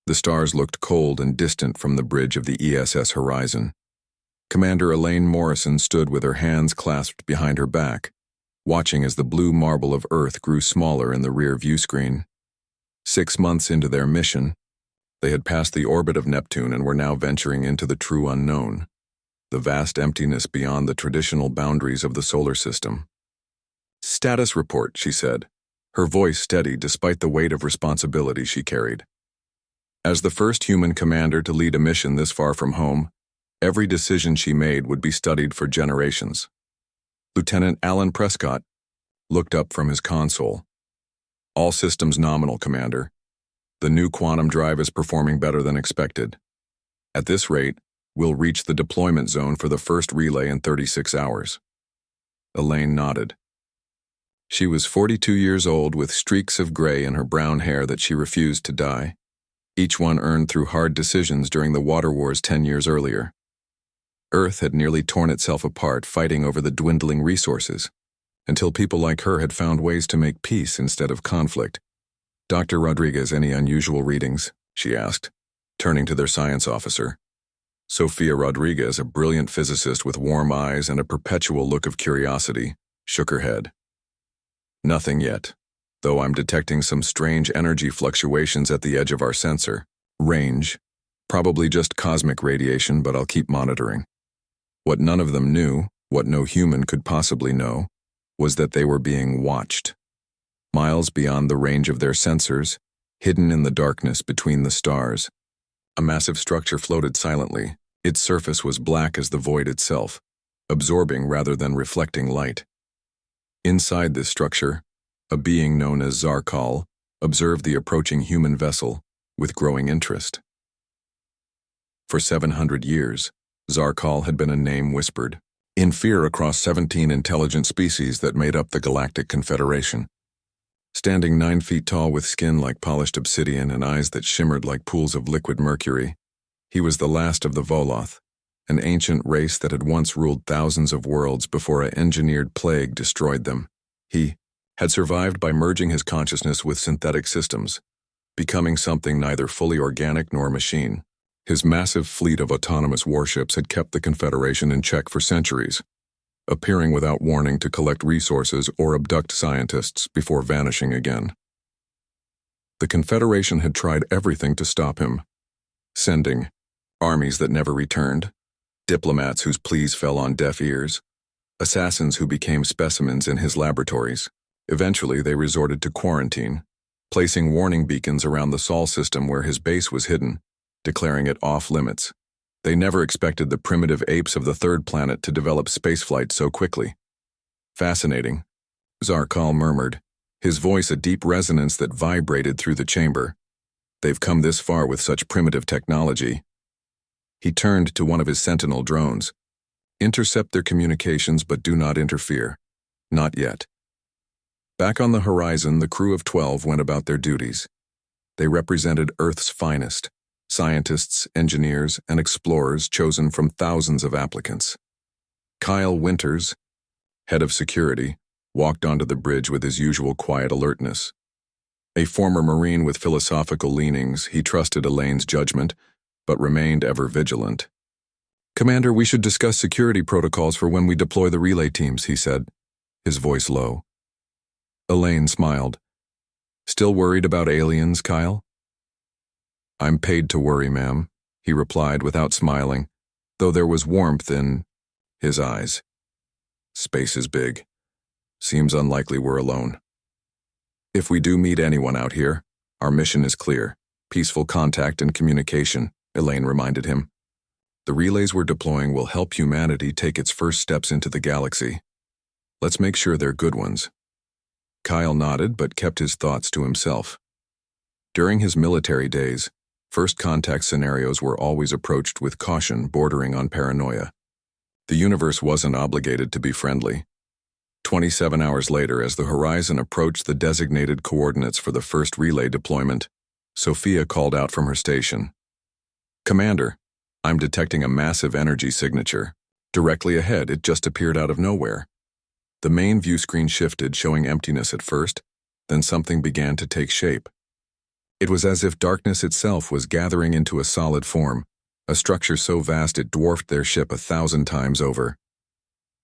The stars looked cold and distant from the bridge of the ESS horizon. Commander Elaine Morrison stood with her hands clasped behind her back, watching as the blue marble of Earth grew smaller in the rear view screen. 6 months into their mission, they had passed the orbit of Neptune and were now venturing into the true unknown, the vast emptiness beyond the traditional boundaries of the solar system. "Status report," she said, her voice steady despite the weight of responsibility she carried. As the first human commander to lead a mission this far from home, every decision she made would be studied for generations. Lieutenant Alan Prescott looked up from his console. "All systems nominal, Commander. The new quantum drive is performing better than expected. At this rate, we'll reach the deployment zone for the first relay in 36 hours. Elaine nodded. She was 42 years old with streaks of gray in her brown hair that she refused to dye, each one earned through hard decisions during the water wars 10 years earlier. Earth had nearly torn itself apart fighting over the dwindling resources, until people like her had found ways to make peace instead of conflict. "Dr. Rodriguez, any unusual readings?" she asked, turning to their science officer. Sophia Rodriguez, a brilliant physicist with warm eyes and a perpetual look of curiosity, shook her head. "Nothing yet, though I'm detecting some strange energy fluctuations at the edge of our sensor. Range. Probably just cosmic radiation, but I'll keep monitoring." What none of them knew, what no human could possibly know, was that they were being watched. Miles beyond the range of their sensors, hidden in the darkness between the stars, a massive structure floated silently. Its surface was black as the void itself, absorbing rather than reflecting light. Inside this structure, a being known as Zarkal observed the approaching human vessel with growing interest. For 700 years, Zarkal had been a name whispered in fear across 17 intelligent species that made up the Galactic Confederation. Standing 9 feet tall with skin like polished obsidian and eyes that shimmered like pools of liquid mercury, he was the last of the Voloth, an ancient race that had once ruled thousands of worlds before an engineered plague destroyed them. He had survived by merging his consciousness with synthetic systems, becoming something neither fully organic nor machine. His massive fleet of autonomous warships had kept the Confederation in check for centuries, appearing without warning to collect resources or abduct scientists before vanishing again. The Confederation had tried everything to stop him, sending armies that never returned, diplomats whose pleas fell on deaf ears, assassins who became specimens in his laboratories. Eventually, they resorted to quarantine, placing warning beacons around the Sol system where his base was hidden, declaring it off-limits. They never expected the primitive apes of the third planet to develop spaceflight so quickly. "Fascinating," Zarkal murmured, his voice a deep resonance that vibrated through the chamber. "They've come this far with such primitive technology." He turned to one of his sentinel drones. "Intercept their communications, but do not interfere. Not yet." Back on the horizon, the crew of 12 went about their duties. They represented Earth's finest, scientists, engineers, and explorers chosen from thousands of applicants. Kyle Winters, head of security, walked onto the bridge with his usual quiet alertness. A former Marine with philosophical leanings, he trusted Elaine's judgment, but remained ever vigilant. "Commander, we should discuss security protocols for when we deploy the relay teams," he said, his voice low. Elaine smiled. "Still worried about aliens, Kyle?" "I'm paid to worry, ma'am," he replied without smiling, though there was warmth in his eyes. "Space is big. Seems unlikely we're alone. If we do meet anyone out here, our mission is clear. Peaceful contact and communication," Elaine reminded him. "The relays we're deploying will help humanity take its first steps into the galaxy. Let's make sure they're good ones." Kyle nodded but kept his thoughts to himself. During his military days, first contact scenarios were always approached with caution bordering on paranoia. The universe wasn't obligated to be friendly. 27 hours later, as the horizon approached the designated coordinates for the first relay deployment, Sophia called out from her station. "Commander, I'm detecting a massive energy signature. Directly ahead, it just appeared out of nowhere." The main view screen shifted, showing emptiness at first, then something began to take shape. It was as if darkness itself was gathering into a solid form, a structure so vast it dwarfed their ship 1,000 times over.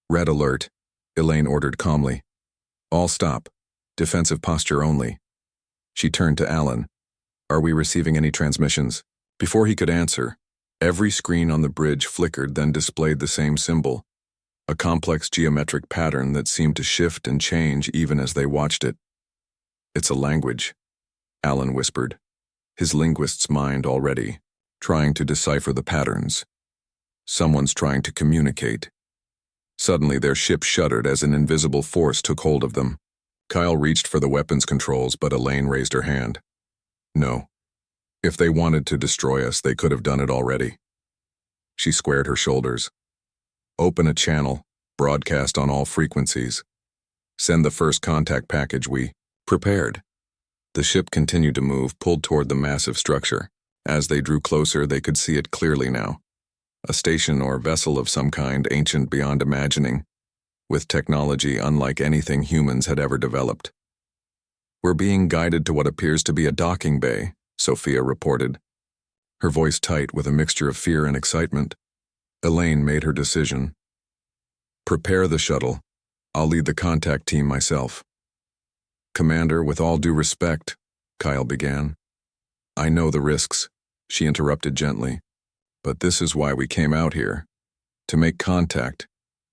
Red alert, Elaine ordered calmly. All stop. Defensive posture only. She turned to Alan. Are we receiving any transmissions? Before he could answer, every screen on the bridge flickered, then displayed the same symbol, a complex geometric pattern that seemed to shift and change even as they watched it. It's a language, Alan whispered, his linguist's mind already, trying to decipher the patterns. Someone's trying to communicate. Suddenly their ship shuddered as an invisible force took hold of them. Kyle reached for the weapons controls, but Elaine raised her hand. No. If they wanted to destroy us, they could have done it already. She squared her shoulders. Open a channel, broadcast on all frequencies. Send the first contact package. We prepared. The ship continued to move, pulled toward the massive structure. As they drew closer, they could see it clearly now. A station or vessel of some kind, ancient beyond imagining, with technology unlike anything humans had ever developed. We're being guided to what appears to be a docking bay, Sophia reported, her voice tight with a mixture of fear and excitement. Elaine made her decision. Prepare the shuttle. I'll lead the contact team myself. Commander, with all due respect, Kyle began. I know the risks, she interrupted gently, but this is why we came out here. To make contact,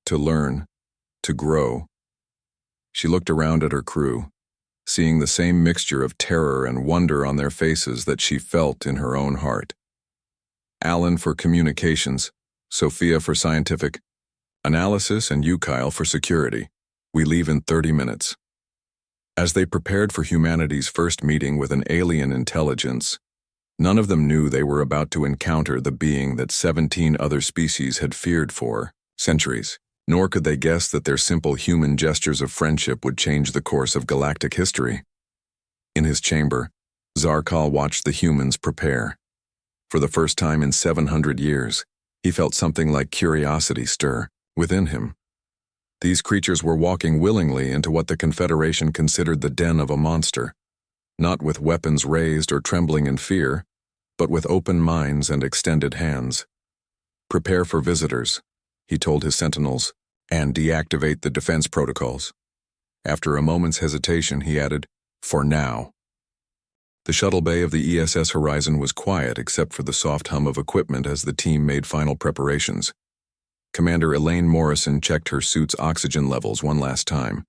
to learn, to grow. She looked around at her crew, seeing the same mixture of terror and wonder on their faces that she felt in her own heart. Alan for communications, Sophia for scientific analysis, and you, Kyle, for security. We leave in 30 minutes. As they prepared for humanity's first meeting with an alien intelligence, none of them knew they were about to encounter the being that 17 other species had feared for centuries, nor could they guess that their simple human gestures of friendship would change the course of galactic history. In his chamber, Zarkal watched the humans prepare. For the first time in 700 years, he felt something like curiosity stir within him. These creatures were walking willingly into what the Confederation considered the den of a monster, not with weapons raised or trembling in fear, but with open minds and extended hands. Prepare for visitors, he told his sentinels, and deactivate the defense protocols. After a moment's hesitation, he added, for now. The shuttle bay of the ESS Horizon was quiet except for the soft hum of equipment as the team made final preparations. Commander Elaine Morrison checked her suit's oxygen levels one last time.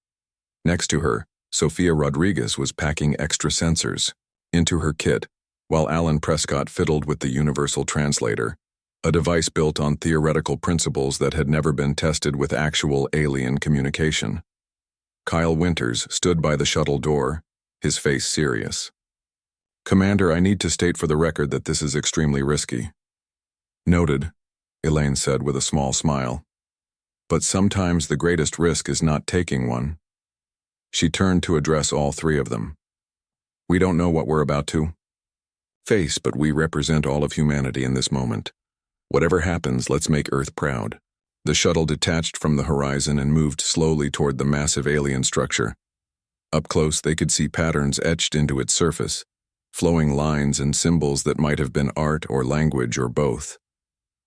Next to her, Sophia Rodriguez was packing extra sensors into her kit, while Alan Prescott fiddled with the universal translator, a device built on theoretical principles that had never been tested with actual alien communication. Kyle Winters stood by the shuttle door, his face serious. Commander, I need to state for the record that this is extremely risky. Noted, Elaine said with a small smile. But sometimes the greatest risk is not taking one. She turned to address all three of them. We don't know what we're about to face, but we represent all of humanity in this moment. Whatever happens, let's make Earth proud. The shuttle detached from the horizon and moved slowly toward the massive alien structure. Up close, they could see patterns etched into its surface, flowing lines and symbols that might have been art or language or both.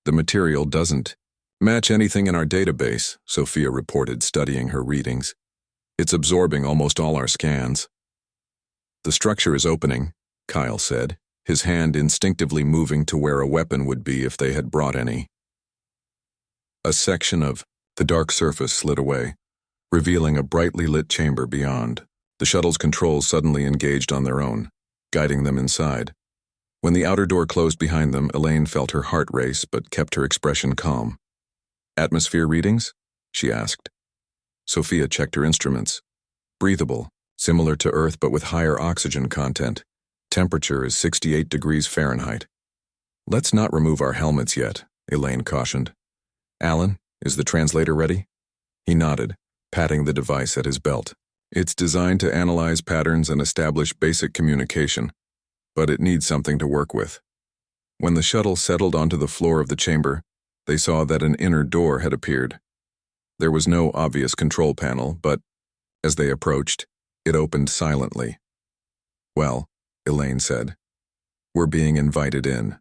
The material doesn't match anything in our database, Sophia reported, studying her readings. It's absorbing almost all our scans. The structure is opening, Kyle said, his hand instinctively moving to where a weapon would be if they had brought any. A section of the dark surface slid away, revealing a brightly lit chamber beyond. The shuttle's controls suddenly engaged on their own, guiding them inside. When the outer door closed behind them, Elaine felt her heart race but kept her expression calm. Atmosphere readings? She asked. Sophia checked her instruments. Breathable, similar to Earth but with higher oxygen content. Temperature is 68 degrees Fahrenheit. Let's not remove our helmets yet, Elaine cautioned. Alan, is the translator ready? He nodded, patting the device at his belt. It's designed to analyze patterns and establish basic communication, but it needs something to work with. When the shuttle settled onto the floor of the chamber, they saw that an inner door had appeared. There was no obvious control panel, but, as they approached, it opened silently. Well, Elaine said, were being invited in.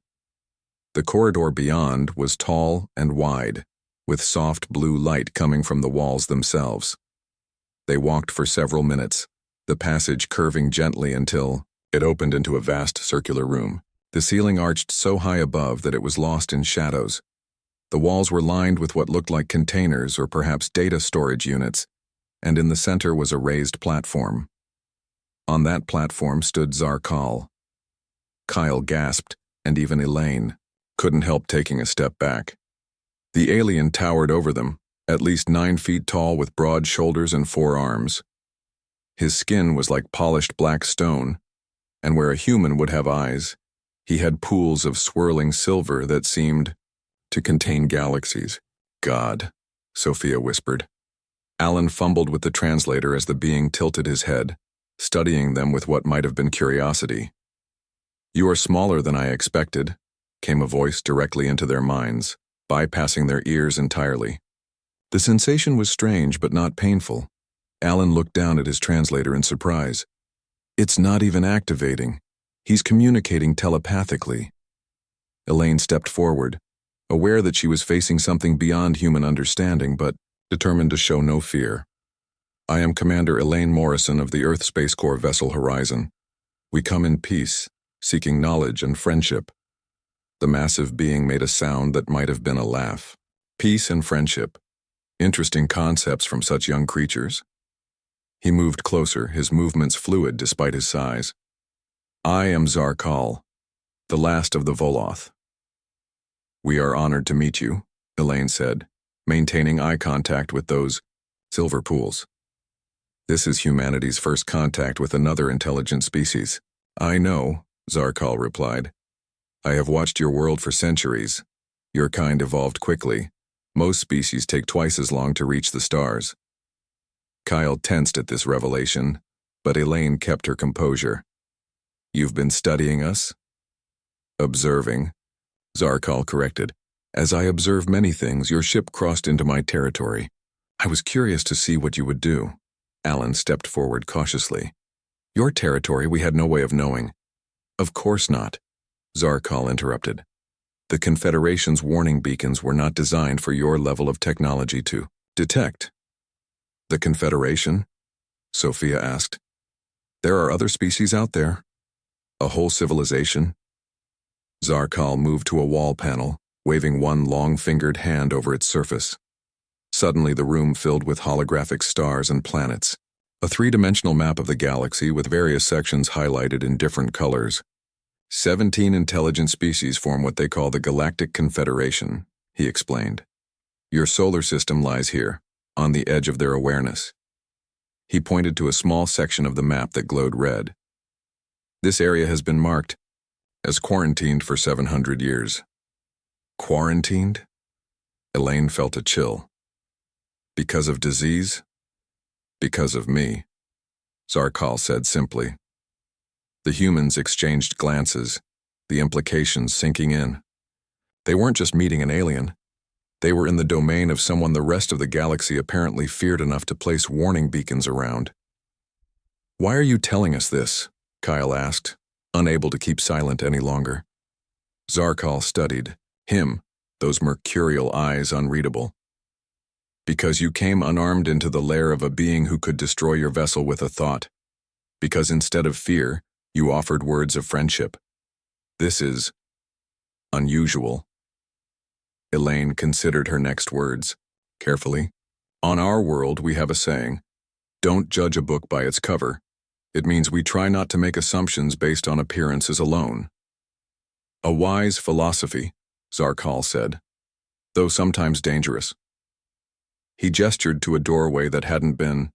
The corridor beyond was tall and wide, with soft blue light coming from the walls themselves. They walked for several minutes, the passage curving gently until it opened into a vast circular room. The ceiling arched so high above that it was lost in shadows. The walls were lined with what looked like containers or perhaps data storage units, and in the center was a raised platform. On that platform stood Zarkal. Kyle gasped, and even Elaine couldn't help taking a step back. The alien towered over them, at least 9 feet tall with broad shoulders and 4 arms. His skin was like polished black stone, and where a human would have eyes, he had pools of swirling silver that seemed to contain galaxies. God, Sophia whispered. Alan fumbled with the translator as the being tilted his head, studying them with what might have been curiosity. You are smaller than I expected, came a voice directly into their minds, bypassing their ears entirely. The sensation was strange but not painful. Alan looked down at his translator in surprise. It's not even activating. He's communicating telepathically. Elaine stepped forward, aware that she was facing something beyond human understanding, but determined to show no fear. I am Commander Elaine Morrison of the Earth Space Corps vessel Horizon. We come in peace, seeking knowledge and friendship. The massive being made a sound that might have been a laugh. Peace and friendship. Interesting concepts from such young creatures. He moved closer, his movements fluid despite his size. I am Zarkal, the last of the Voloth. We are honored to meet you, Elaine said, maintaining eye contact with those silver pools. This is humanity's first contact with another intelligent species. I know, Zarkal replied. I have watched your world for centuries. Your kind evolved quickly. Most species take twice as long to reach the stars. Kyle tensed at this revelation, but Elaine kept her composure. You've been studying us? Observing, Zarkal corrected. As I observe many things, your ship crossed into my territory. I was curious to see what you would do. Alan stepped forward cautiously. Your territory we had no way of knowing. Of course not, Zarkal interrupted. The Confederation's warning beacons were not designed for your level of technology to detect. The Confederation? Sophia asked. There are other species out there. A whole civilization? Zarkal moved to a wall panel, waving one long-fingered hand over its surface. Suddenly the room filled with holographic stars and planets, a 3-dimensional map of the galaxy with various sections highlighted in different colors. 17 intelligent species form what they call the Galactic Confederation, he explained. Your solar system lies here, on the edge of their awareness. He pointed to a small section of the map that glowed red. This area has been marked as quarantined for 700 years. Quarantined? Elaine felt a chill. Because of disease? Because of me, Zarkal said simply. The humans exchanged glances, the implications sinking in. They weren't just meeting an alien. They were in the domain of someone the rest of the galaxy apparently feared enough to place warning beacons around. Why are you telling us this? Kyle asked, unable to keep silent any longer. Zarkal studied, him, those mercurial eyes unreadable. Because you came unarmed into the lair of a being who could destroy your vessel with a thought. Because instead of fear, you offered words of friendship. This is unusual. Elaine considered her next words, carefully. On our world, we have a saying, don't judge a book by its cover. It means we try not to make assumptions based on appearances alone. A wise philosophy, Zarkal said, though sometimes dangerous. He gestured to a doorway that hadn't been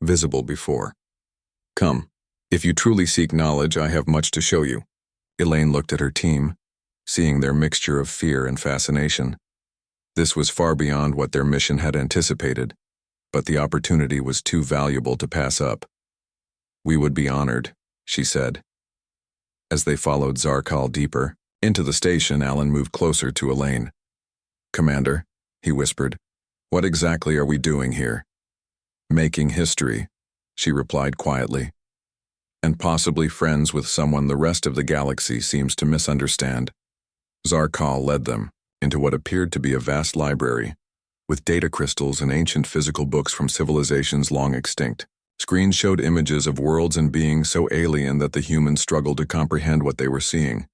visible before. Come, if you truly seek knowledge, I have much to show you. Elaine looked at her team, seeing their mixture of fear and fascination. This was far beyond what their mission had anticipated, but the opportunity was too valuable to pass up. We would be honored, she said. As they followed Zarkal deeper into the station, Alan moved closer to Elaine. Commander, he whispered, what exactly are we doing here? Making history, she replied quietly. and possibly friends with someone the rest of the galaxy seems to misunderstand. Zarkal led them into what appeared to be a vast library, with data crystals and ancient physical books from civilizations long extinct. Screens showed images of worlds and beings so alien that the humans struggled to comprehend what they were seeing.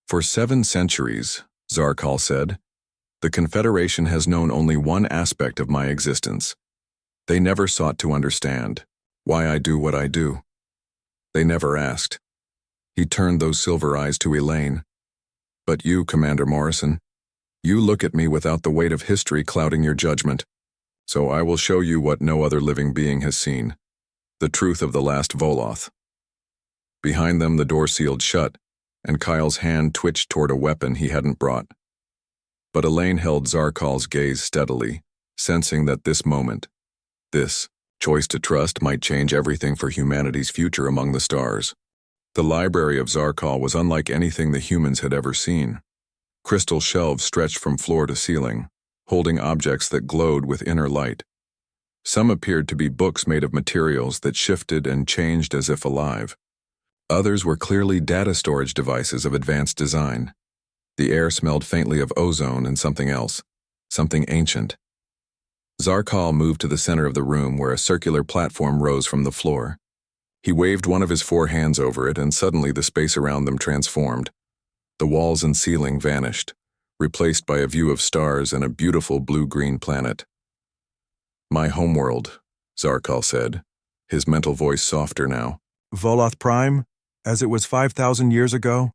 For 7 centuries, Zarkal said, the Confederation has known only one aspect of my existence. They never sought to understand why I do what I do. They never asked. He turned those silver eyes to Elaine. But you, Commander Morrison, you look at me without the weight of history clouding your judgment. So I will show you what no other living being has seen, the truth of the last Voloth. Behind them the door sealed shut, and Kyle's hand twitched toward a weapon he hadn't brought. But Elaine held Zarkal's gaze steadily, sensing that this moment, this choice to trust, might change everything for humanity's future among the stars. The library of Zarkal was unlike anything the humans had ever seen. Crystal shelves stretched from floor to ceiling, holding objects that glowed with inner light. Some appeared to be books made of materials that shifted and changed as if alive. Others were clearly data storage devices of advanced design. The air smelled faintly of ozone and something else, something ancient. Zarkal moved to the center of the room where a circular platform rose from the floor. He waved one of his 4 hands over it, and suddenly the space around them transformed. The walls and ceiling vanished, replaced by a view of stars and a beautiful blue-green planet. My homeworld, Zarkal said, his mental voice softer now. Voloth Prime, as it was 5,000 years ago?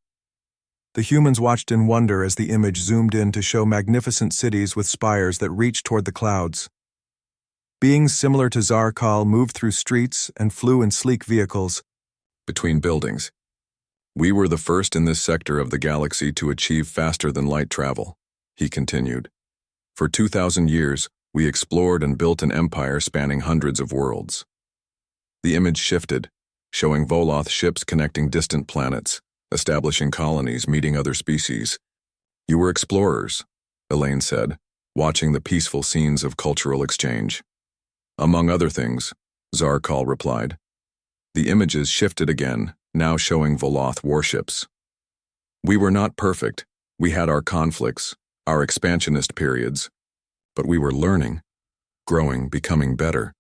The humans watched in wonder as the image zoomed in to show magnificent cities with spires that reached toward the clouds. Beings similar to Zarkal moved through streets and flew in sleek vehicles. Between buildings. We were the first in this sector of the galaxy to achieve faster-than-light travel, he continued. For 2,000 years, we explored and built an empire spanning hundreds of worlds. The image shifted, showing Voloth ships connecting distant planets, establishing colonies, meeting other species. You were explorers, Elaine said, watching the peaceful scenes of cultural exchange. Among other things, Zarkal replied. The images shifted again, now showing Voloth warships. We were not perfect. We had our conflicts, our expansionist periods. But we were learning, growing, becoming better.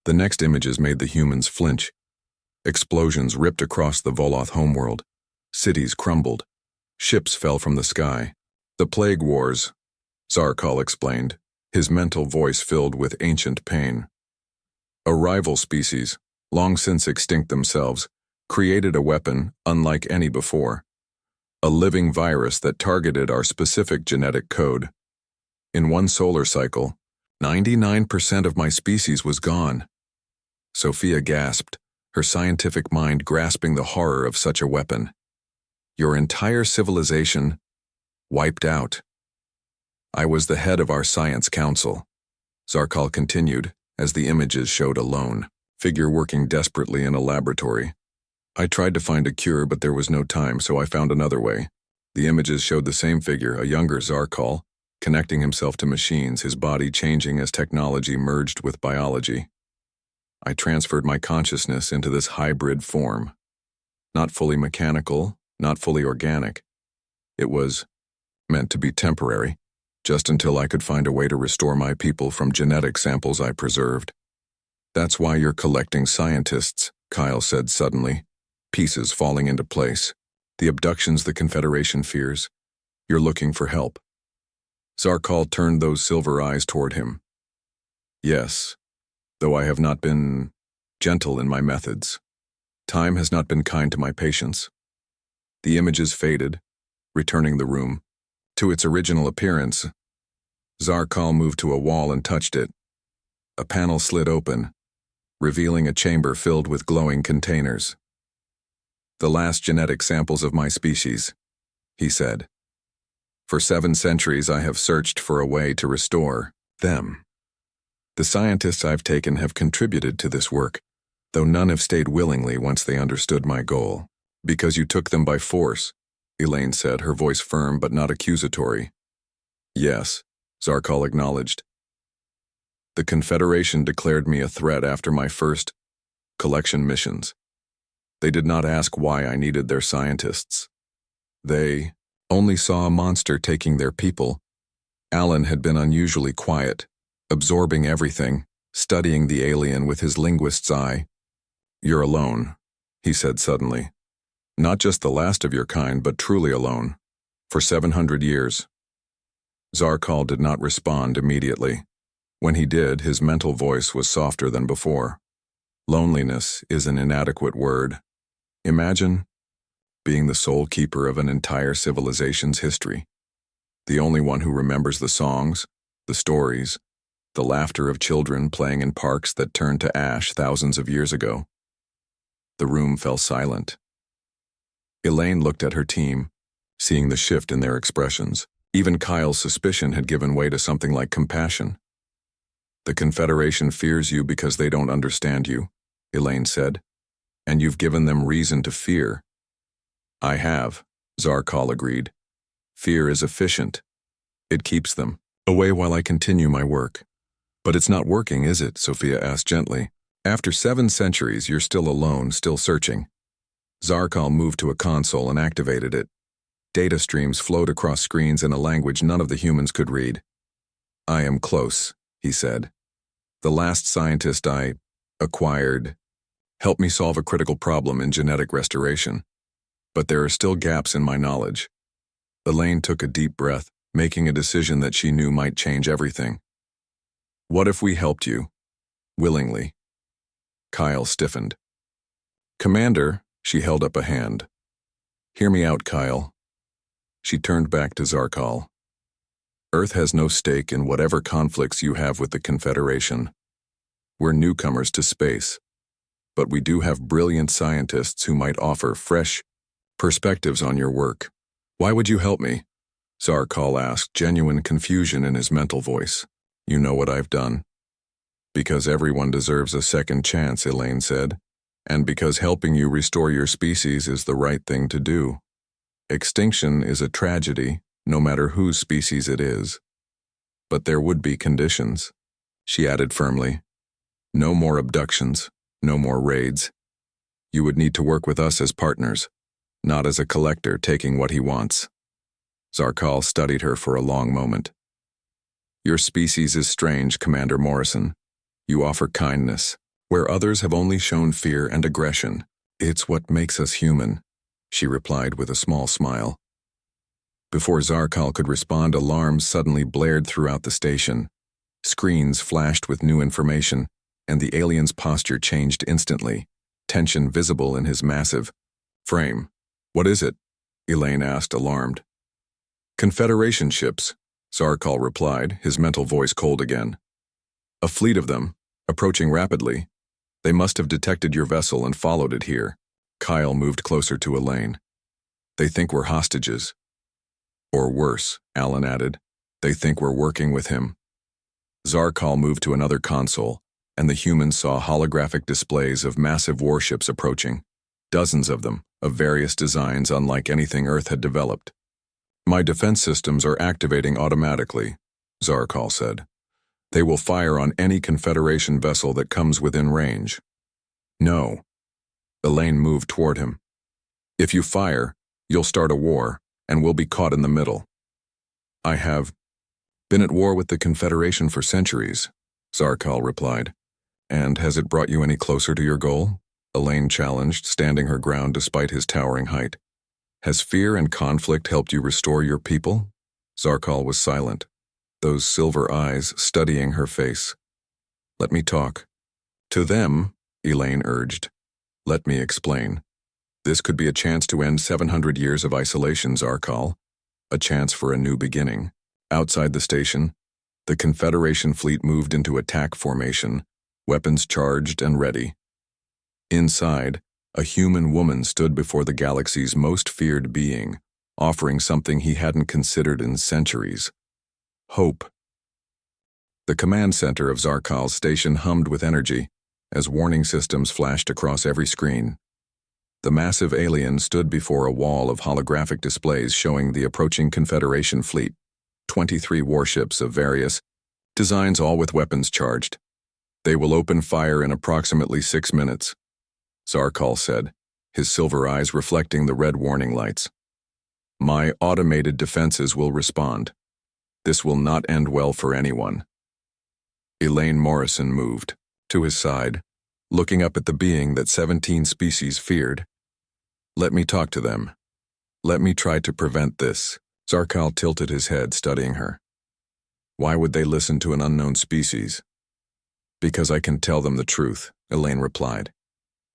The next images made the humans flinch. Explosions ripped across the Voloth homeworld. Cities crumbled. Ships fell from the sky. The plague wars, Zarkal explained, his mental voice filled with ancient pain. A rival species, long since extinct themselves, created a weapon unlike any before. A living virus that targeted our specific genetic code. In one solar cycle, 99% of my species was gone. Sophia gasped, her scientific mind grasping the horror of such a weapon. Your entire civilization wiped out. I was the head of our science council, Zarkal continued, as the images showed a lone figure working desperately in a laboratory. I tried to find a cure, but there was no time, so I found another way. The images showed the same figure, a younger Zarkal, connecting himself to machines, his body changing as technology merged with biology. I transferred my consciousness into this hybrid form. Not fully mechanical, not fully organic. It was meant to be temporary, just until I could find a way to restore my people from genetic samples I preserved. That's why you're collecting scientists, Kyle said suddenly, pieces falling into place. The abductions the Confederation fears. You're looking for help. Zarkal turned those silver eyes toward him. Yes, though I have not been gentle in my methods. Time has not been kind to my patience. The images faded, returning the room to its original appearance. Zarkal moved to a wall and touched it. A panel slid open, revealing a chamber filled with glowing containers. The last genetic samples of my species, he said. For 7 centuries I have searched for a way to restore them. The scientists I've taken have contributed to this work, though none have stayed willingly once they understood my goal. Because you took them by force, Elaine said, her voice firm but not accusatory. Yes, Zarkal acknowledged. The Confederation declared me a threat after my first collection missions. They did not ask why I needed their scientists. They only saw a monster taking their people. Alan had been unusually quiet, absorbing everything, studying the alien with his linguist's eye. "You're alone," he said suddenly. "Not just the last of your kind, but truly alone. For 700 years. Zarkal did not respond immediately. When he did, his mental voice was softer than before. Loneliness is an inadequate word. Imagine being the sole keeper of an entire civilization's history. The only one who remembers the songs, the stories, the laughter of children playing in parks that turned to ash thousands of years ago. The room fell silent. Elaine looked at her team, seeing the shift in their expressions. Even Kyle's suspicion had given way to something like compassion. "The Confederation fears you because they don't understand you," Elaine said, "and you've given them reason to fear." "I have," Zarkal agreed. "Fear is efficient. It keeps them away while I continue my work." "But it's not working, is it?" Sophia asked gently. "After 7 centuries, you're still alone, still searching." Zarkal moved to a console and activated it. Data streams flowed across screens in a language none of the humans could read. "I am close," he said. "The last scientist I acquired helped me solve a critical problem in genetic restoration. But there are still gaps in my knowledge." Elaine took a deep breath, making a decision that she knew might change everything. "What if we helped you? Willingly?" Kyle stiffened. "Commander," she held up a hand. "Hear me out, Kyle." She turned back to Zarkal. "Earth has no stake in whatever conflicts you have with the Confederation. We're newcomers to space, but we do have brilliant scientists who might offer fresh perspectives on your work. Why would you help me?" Zarkal asked, genuine confusion in his mental voice. "You know what I've done." "Because everyone deserves a second chance," Elaine said, "and because helping you restore your species is the right thing to do. Extinction is a tragedy, no matter whose species it is. But there would be conditions," she added firmly. "No more abductions, no more raids. You would need to work with us as partners, not as a collector taking what he wants." Zarkal studied her for a long moment. "Your species is strange, Commander Morrison. You offer kindness, where others have only shown fear and aggression. It's what makes us human," she replied with a small smile. Before Zarkal could respond, alarms suddenly blared throughout the station. Screens flashed with new information, and the alien's posture changed instantly, tension visible in his massive frame. "What is it?" Elaine asked, alarmed. "Confederation ships," Zarkal replied, his mental voice cold again. "A fleet of them, approaching rapidly. They must have detected your vessel and followed it here." Kyle moved closer to Elaine. "They think we're hostages." "Or worse," Alan added. "They think we're working with him." Zarkal moved to another console, and the humans saw holographic displays of massive warships approaching. Dozens of them, of various designs unlike anything Earth had developed. "My defense systems are activating automatically," Zarkal said. "They will fire on any Confederation vessel that comes within range." "No." Elaine moved toward him. "If you fire, you'll start a war, and we'll be caught in the middle." "I have been at war with the Confederation for centuries," Zarkal replied. "And has it brought you any closer to your goal?" Elaine challenged, standing her ground despite his towering height. "Has fear and conflict helped you restore your people?" Zarkal was silent, those silver eyes studying her face. "Let me talk." "To them," Elaine urged. "Let me explain. This could be a chance to end 700 years of isolation, Zarkal. A chance for a new beginning." Outside the station, the Confederation fleet moved into attack formation, weapons charged and ready. Inside, a human woman stood before the galaxy's most feared being, offering something he hadn't considered in centuries: hope. The command center of Zarkal's station hummed with energy, as warning systems flashed across every screen. The massive alien stood before a wall of holographic displays showing the approaching Confederation fleet, 23 warships of various designs, all with weapons charged. "They will open fire in approximately 6 minutes," Zarkal said, his silver eyes reflecting the red warning lights. My automated defenses will respond. This will not end well for anyone. Elaine Morrison moved to his side, looking up at the being that 17 species feared. Let me talk to them. Let me try to prevent this. Zarkal tilted his head, studying her. Why would they listen to an unknown species? Because I can tell them the truth, Elaine replied.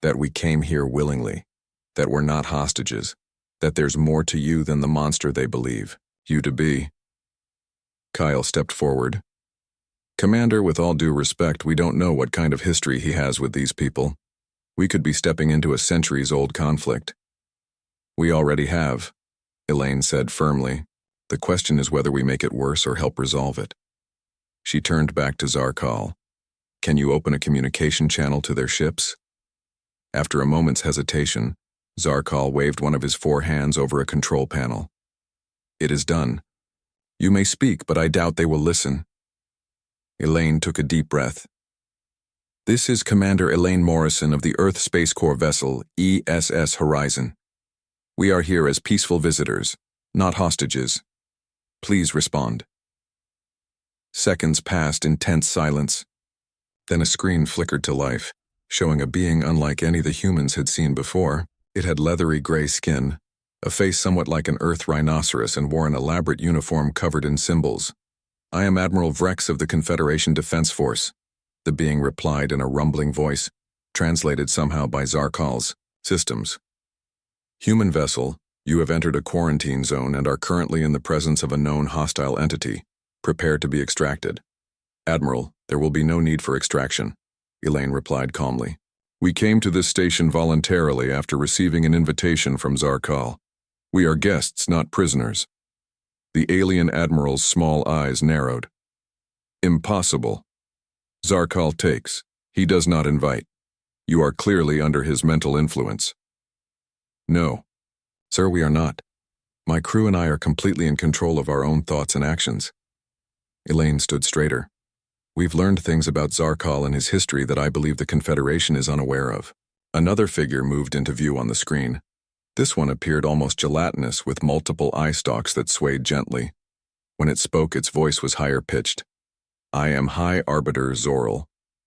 That we came here willingly. That we're not hostages. That there's more to you than the monster they believe you to be. Kyle stepped forward. Commander, with all due respect, we don't know what kind of history he has with these people. We could be stepping into a centuries-old conflict. We already have, Elaine said firmly. The question is whether we make it worse or help resolve it. She turned back to Zarkal. Can you open a communication channel to their ships? After a moment's hesitation, Zarkal waved one of his 4 hands over a control panel. It is done. You may speak, but I doubt they will listen. Elaine took a deep breath. This is Commander Elaine Morrison of the Earth Space Corps vessel ESS Horizon. We are here as peaceful visitors, not hostages. Please respond. Seconds passed in tense silence. Then a screen flickered to life, showing a being unlike any the humans had seen before. It had leathery gray skin, a face somewhat like an Earth rhinoceros, and wore an elaborate uniform covered in symbols. I am Admiral Vrex of the Confederation Defense Force, the being replied in a rumbling voice, translated somehow by Zarkal's systems. Human vessel, you have entered a quarantine zone and are currently in the presence of a known hostile entity. Prepare to be extracted. Admiral, there will be no need for extraction, Elaine replied calmly. We came to this station voluntarily after receiving an invitation from Zarkal. We are guests, not prisoners. The alien admiral's small eyes narrowed. Impossible. Zarkal takes. He does not invite. You are clearly under his mental influence. No. Sir, we are not. My crew and I are completely in control of our own thoughts and actions. Elaine stood straighter. We've learned things about Zarkal and his history that I believe the Confederation is unaware of. Another figure moved into view on the screen. This one appeared almost gelatinous, with multiple eye stalks that swayed gently. When it spoke, its voice was higher-pitched. I am High Arbiter Zoral.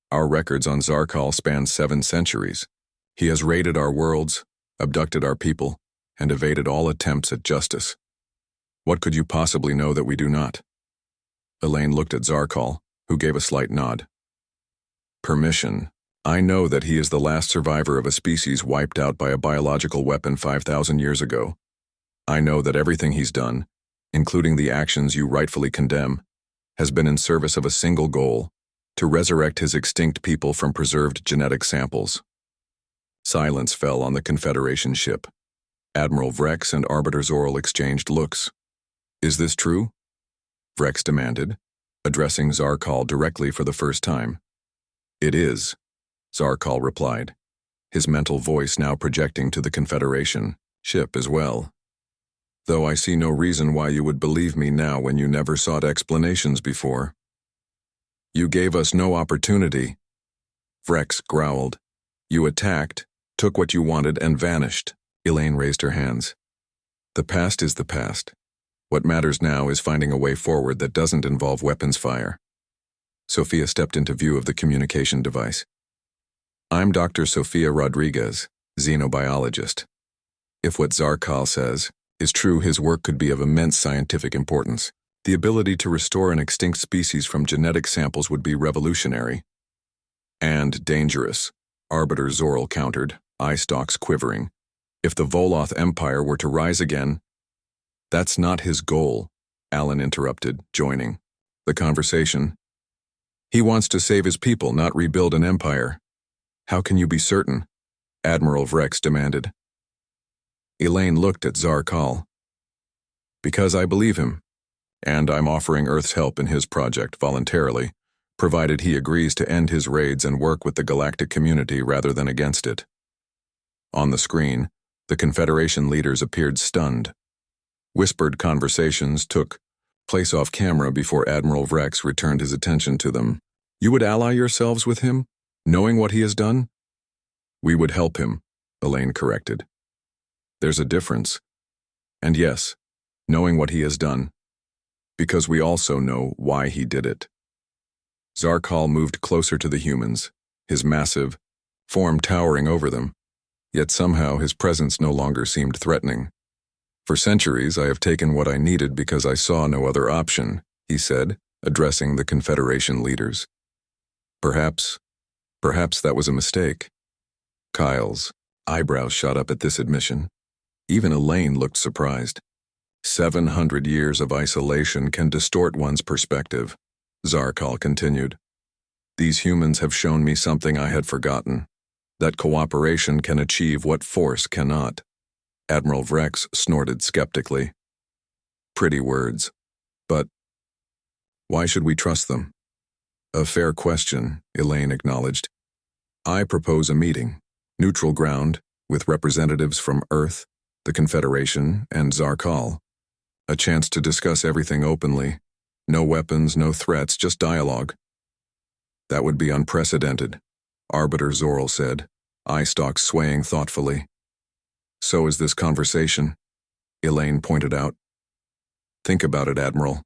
Our records on Zarkal span 7 centuries. He has raided our worlds, abducted our people, and evaded all attempts at justice. What could you possibly know that we do not? Elaine looked at Zarkal, who gave a slight nod. Permission. I know that he is the last survivor of a species wiped out by a biological weapon 5,000 years ago. I know that everything he's done, including the actions you rightfully condemn, has been in service of a single goal, to resurrect his extinct people from preserved genetic samples. Silence fell on the Confederation ship. Admiral Vrex and Arbiter Zoral exchanged looks. Is this true? Vrex demanded, addressing Zarkal directly for the first time. It is, Zarkal replied, his mental voice now projecting to the Confederation ship as well. Though I see no reason why you would believe me now when you never sought explanations before. You gave us no opportunity. Vrex growled. You attacked, took what you wanted, and vanished. Elaine raised her hands. The past is the past. What matters now is finding a way forward that doesn't involve weapons fire. Sophia stepped into view of the communication device. I'm Dr. Sophia Rodriguez, xenobiologist. If what Zarkal says is true, his work could be of immense scientific importance. The ability to restore an extinct species from genetic samples would be revolutionary. And dangerous, Arbiter Zoral countered, eye stalks quivering. If the Voloth Empire were to rise again. That's not his goal, Alan interrupted, joining the conversation. He wants to save his people, not rebuild an empire. How can you be certain? Admiral Vrex demanded. Elaine looked at Zarkal. Because I believe him, and I'm offering Earth's help in his project voluntarily, provided he agrees to end his raids and work with the galactic community rather than against it. On the screen, the Confederation leaders appeared stunned. Whispered conversations took place off camera before Admiral Vrex returned his attention to them. You would ally yourselves with him, knowing what he has done? We would help him, Elaine corrected. There's a difference. And yes, knowing what he has done, because we also know why he did it. Zarkal moved closer to the humans, his massive form towering over them, yet somehow his presence no longer seemed threatening. For centuries I have taken what I needed because I saw no other option, he said, addressing the Confederation leaders. Perhaps that was a mistake. Kyle's eyebrows shot up at this admission. Even Elaine looked surprised. 700 years of isolation can distort one's perspective, Zarkal continued. These humans have shown me something I had forgotten, that cooperation can achieve what force cannot. Admiral Vrex snorted skeptically. Pretty words. But why should we trust them? A fair question, Elaine acknowledged. I propose a meeting, neutral ground, with representatives from Earth, the Confederation, and Zarkal. A chance to discuss everything openly. No weapons, no threats, just dialogue. That would be unprecedented, Arbiter Zorl said, eye stalks swaying thoughtfully. So is this conversation, Elaine pointed out. Think about it, Admiral.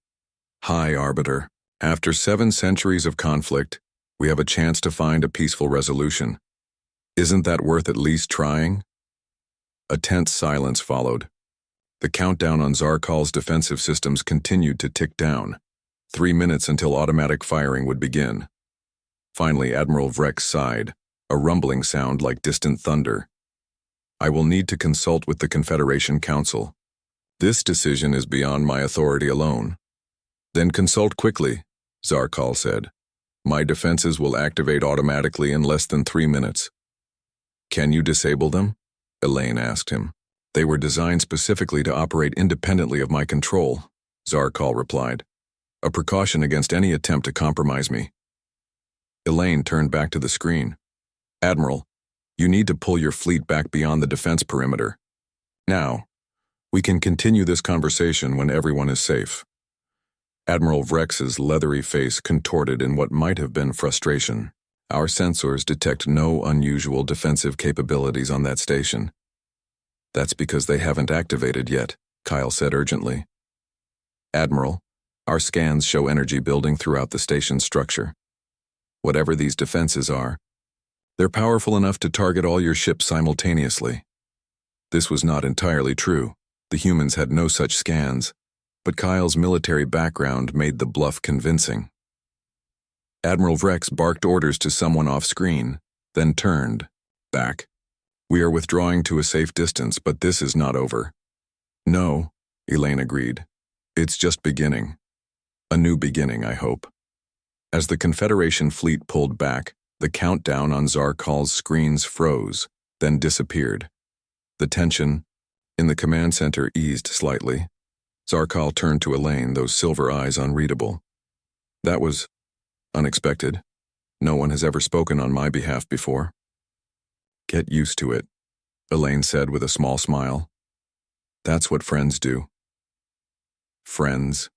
High Arbiter. After 7 centuries of conflict, we have a chance to find a peaceful resolution. Isn't that worth at least trying? A tense silence followed. The countdown on Zarkal's defensive systems continued to tick down. 3 minutes until automatic firing would begin. Finally, Admiral Vrex sighed, a rumbling sound like distant thunder. I will need to consult with the Confederation Council. This decision is beyond my authority alone. Then consult quickly, Zarkal said. My defenses will activate automatically in less than 3 minutes. Can you disable them? Elaine asked him. They were designed specifically to operate independently of my control, Zarkal replied. A precaution against any attempt to compromise me. Elaine turned back to the screen. Admiral, you need to pull your fleet back beyond the defense perimeter. Now, we can continue this conversation when everyone is safe. Admiral Vrex's leathery face contorted in what might have been frustration. Our sensors detect no unusual defensive capabilities on that station. That's because they haven't activated yet, Kyle said urgently. Admiral, our scans show energy building throughout the station's structure. Whatever these defenses are, they're powerful enough to target all your ships simultaneously. This was not entirely true. The humans had no such scans, but Kyle's military background made the bluff convincing. Admiral Vrex barked orders to someone off-screen, then turned back. We are withdrawing to a safe distance, but this is not over. No, Elaine agreed. It's just beginning. A new beginning, I hope. As the Confederation fleet pulled back, the countdown on Zarkal's screens froze, then disappeared. The tension in the command center eased slightly. Zarkal turned to Elaine, those silver eyes unreadable. That was unexpected. No one has ever spoken on my behalf before. Get used to it, Elaine said with a small smile. That's what friends do. Friends.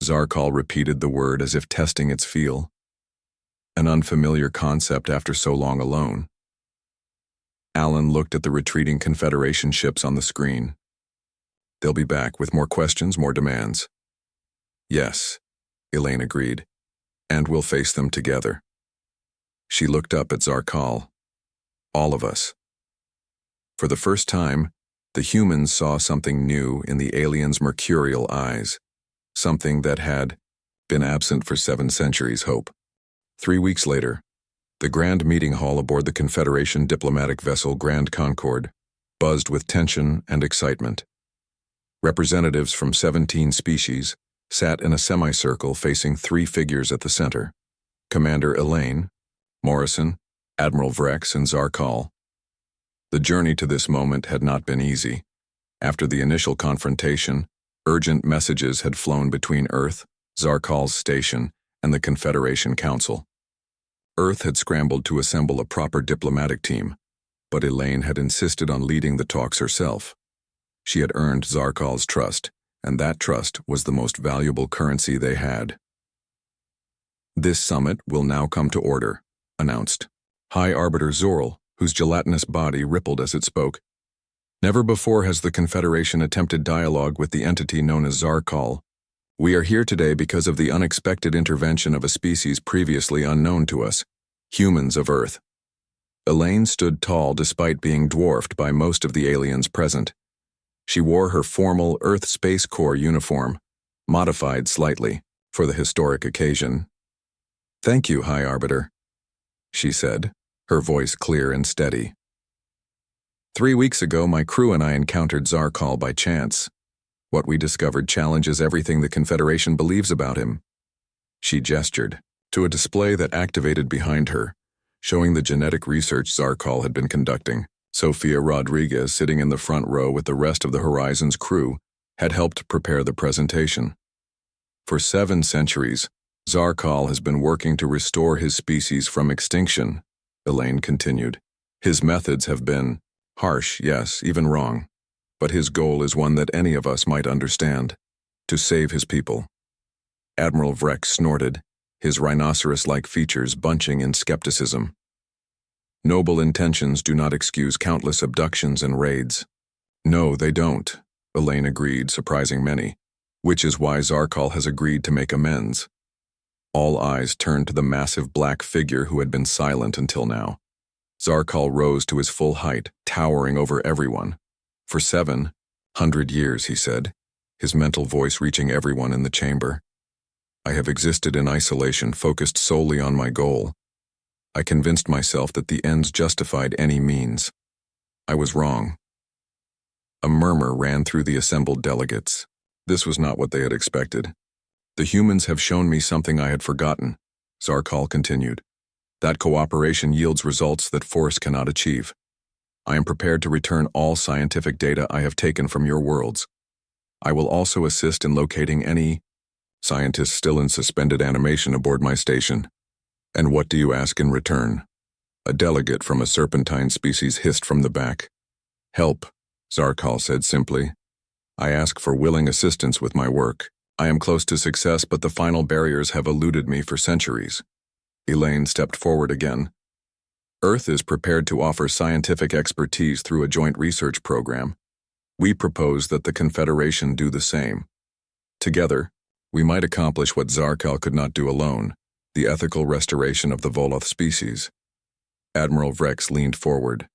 Zarkal repeated the word as if testing its feel. An unfamiliar concept after so long alone. Alan looked at the retreating Confederation ships on the screen. They'll be back with more questions, more demands. Yes, Elaine agreed, and we'll face them together. She looked up at Zarkal. All of us. For the first time, the humans saw something new in the aliens' mercurial eyes, something that had been absent for 7 centuries' hope. 3 weeks later, the grand meeting hall aboard the Confederation diplomatic vessel Grand Concord buzzed with tension and excitement. Representatives from 17 species sat in a semicircle facing 3 figures at the center: Commander Elaine, Morrison, Admiral Vrex, and Zarkal. The journey to this moment had not been easy. After the initial confrontation, urgent messages had flown between Earth, Zarkal's station, and the Confederation Council. Earth had scrambled to assemble a proper diplomatic team, but Elaine had insisted on leading the talks herself. She had earned Zarkal's trust, and that trust was the most valuable currency they had. This summit will now come to order, announced High Arbiter Zorl, whose gelatinous body rippled as it spoke. Never before has the Confederation attempted dialogue with the entity known as Zarkal. We are here today because of the unexpected intervention of a species previously unknown to us, humans of Earth. Elaine stood tall despite being dwarfed by most of the aliens present. She wore her formal Earth Space Corps uniform, modified slightly, for the historic occasion. "Thank you, High Arbiter," she said, her voice clear and steady. "3 weeks ago, my crew and I encountered Zarkal by chance. What we discovered challenges everything the Confederation believes about him." She gestured to a display that activated behind her, showing the genetic research Zarkal had been conducting. Sofia Rodriguez, sitting in the front row with the rest of the Horizon's crew, had helped prepare the presentation. For 7 centuries, Zarkal has been working to restore his species from extinction, Elaine continued. His methods have been harsh, yes, even wrong. But his goal is one that any of us might understand: to save his people. Admiral Vreck snorted, his rhinoceros-like features bunching in skepticism. "Noble intentions do not excuse countless abductions and raids." "No, they don't," Elaine agreed, surprising many, which is why Zarkal has agreed to make amends. All eyes turned to the massive black figure who had been silent until now. Zarkal rose to his full height, towering over everyone. "For 700 years, he said, his mental voice reaching everyone in the chamber. "I have existed in isolation, focused solely on my goal. I convinced myself that the ends justified any means. I was wrong." A murmur ran through the assembled delegates. This was not what they had expected. "The humans have shown me something I had forgotten," Zarkal continued. "That cooperation yields results that force cannot achieve. I am prepared to return all scientific data I have taken from your worlds. I will also assist in locating any scientists still in suspended animation aboard my station." "And what do you ask in return?" A delegate from a serpentine species hissed from the back. "Help," Zarkal said simply. "I ask for willing assistance with my work. I am close to success, but the final barriers have eluded me for centuries." Elaine stepped forward again. "Earth is prepared to offer scientific expertise through a joint research program. We propose that the Confederation do the same. Together, we might accomplish what Zarkal could not do alone: the ethical restoration of the Voloth species." Admiral Vrex leaned forward.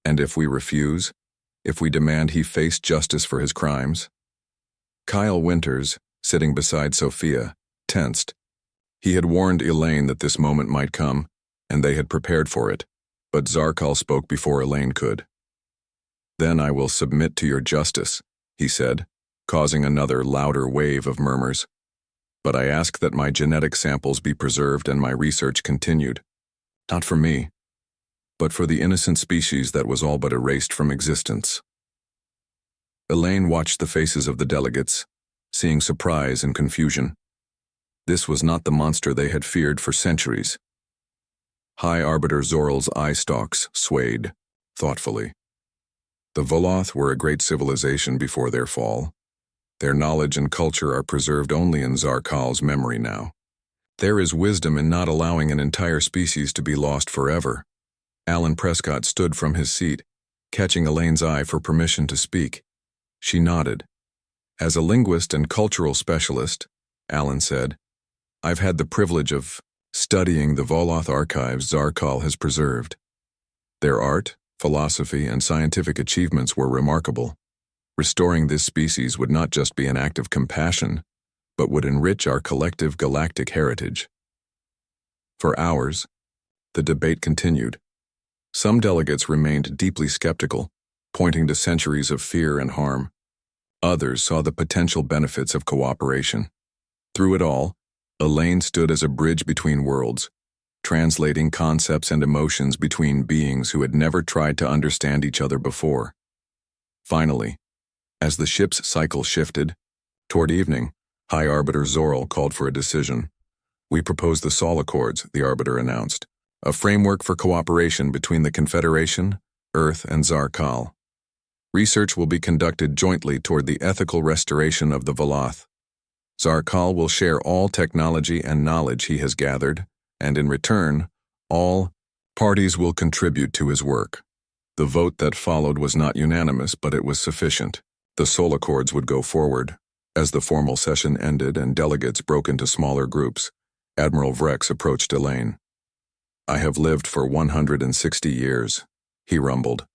"And if we refuse? If we demand he face justice for his crimes?" Kyle Winters, sitting beside Sophia, tensed. He had warned Elaine that this moment might come, and they had prepared for it, but Zarkal spoke before Elaine could. "Then I will submit to your justice," he said, causing another louder wave of murmurs. "But I ask that my genetic samples be preserved and my research continued. Not for me, but for the innocent species that was all but erased from existence." Elaine watched the faces of the delegates, seeing surprise and confusion. This was not the monster they had feared for centuries. High Arbiter Zoral's eye stalks swayed, thoughtfully. The Voloth were a great civilization before their fall. Their knowledge and culture are preserved only in Zarkal's memory now. There is wisdom in not allowing an entire species to be lost forever. Alan Prescott stood from his seat, catching Elaine's eye for permission to speak. She nodded. "As a linguist and cultural specialist," Alan said, "I've had the privilege of studying the Voloth archives Zarkal has preserved. Their art, philosophy, and scientific achievements were remarkable. Restoring this species would not just be an act of compassion, but would enrich our collective galactic heritage." For hours, the debate continued. Some delegates remained deeply skeptical, pointing to centuries of fear and harm. Others saw the potential benefits of cooperation. Through it all, Elaine stood as a bridge between worlds, translating concepts and emotions between beings who had never tried to understand each other before. Finally, as the ship's cycle shifted, toward evening, High Arbiter Zoral called for a decision. "We propose the Sol Accords," the Arbiter announced, "a framework for cooperation between the Confederation, Earth, and Zarkal. Research will be conducted jointly toward the ethical restoration of the Voloth. Zarkal will share all technology and knowledge he has gathered, and in return, all Parties will contribute to his work. The vote that followed was not unanimous, but it was sufficient. The Soul Accords would go forward. As the formal session ended and delegates broke into smaller groups, Admiral Vrex approached Elaine. "I have lived for 160 years, he rumbled.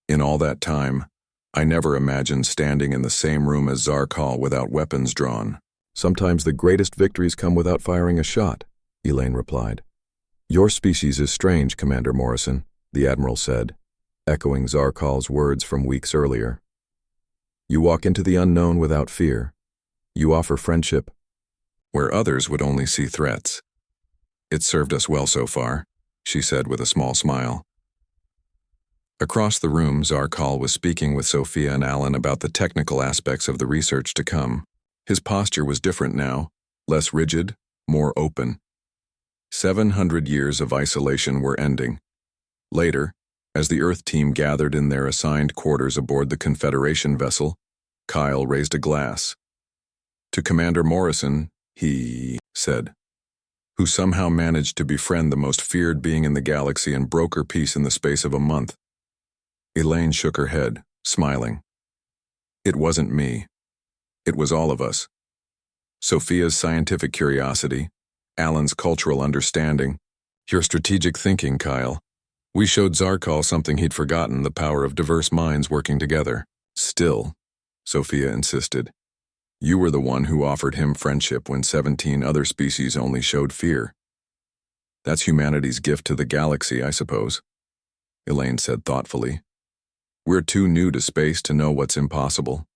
In all that time, I never imagined standing in the same room as Zarkal without weapons drawn. Sometimes the greatest victories come without firing a shot, Elaine replied. Your species is strange, Commander Morrison, the Admiral said, echoing Zarkal's words from weeks earlier. You walk into the unknown without fear. You offer friendship where others would only see threats. It's served us well so far, she said with a small smile. Across the room, Zarkal was speaking with Sophia and Alan about the technical aspects of the research to come. His posture was different now, less rigid, more open. 700 years of isolation were ending. Later, as the Earth team gathered in their assigned quarters aboard the Confederation vessel, Kyle raised a glass. To Commander Morrison, he said, who somehow managed to befriend the most feared being in the galaxy and broker peace in the space of a month. Elaine shook her head, smiling. It wasn't me. It was all of us. Sophia's scientific curiosity, Alan's cultural understanding, your strategic thinking, Kyle. We showed Zarkal something he'd forgotten, the power of diverse minds working together. Still, Sophia insisted, you were the one who offered him friendship when 17 other species only showed fear. That's humanity's gift to the galaxy, I suppose, Elaine said thoughtfully. We're too new to space to know what's impossible,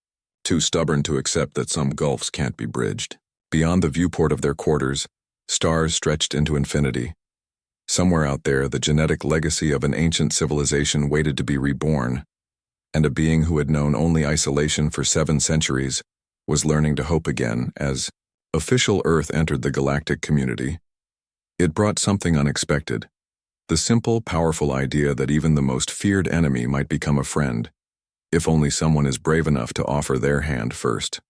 too stubborn to accept that some gulfs can't be bridged. Beyond the viewport of their quarters, stars stretched into infinity. Somewhere out there, the genetic legacy of an ancient civilization waited to be reborn, and a being who had known only isolation for 7 centuries was learning to hope again as official Earth entered the galactic community. It brought something unexpected, the simple, powerful idea that even the most feared enemy might become a friend, if only someone is brave enough to offer their hand first.